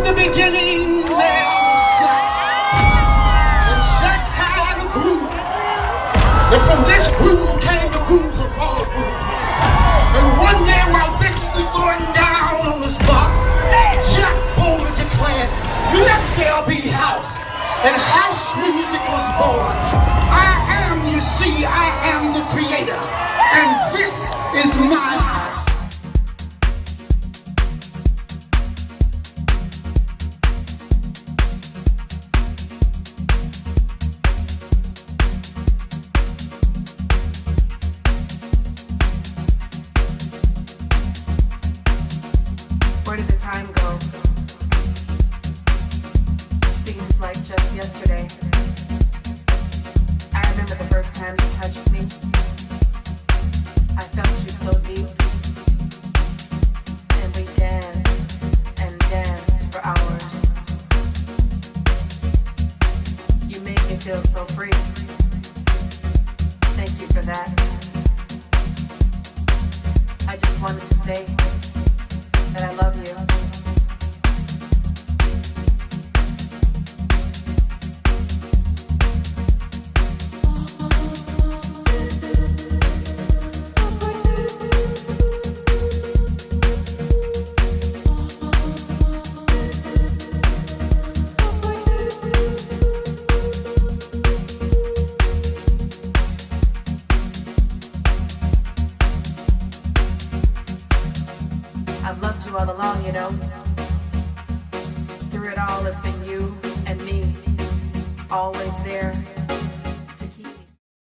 the beginning, there was Jack. And Jack had a groove. And from this groove came the grooves of all grooves. And one day while viciously throwing down on his box, Jack boldly declared, "Let there be house." And house music was born. I am, you see, I am the creator. And this is my house. Where did the time go? Seems like just yesterday. I remember the first time you touched me. I felt you so deep. And we danced and danced for hours. You make me feel so free. Thank you for that. I just wanted to say that I love you. I've loved you all along, you know. Through it all, it's been you and me, always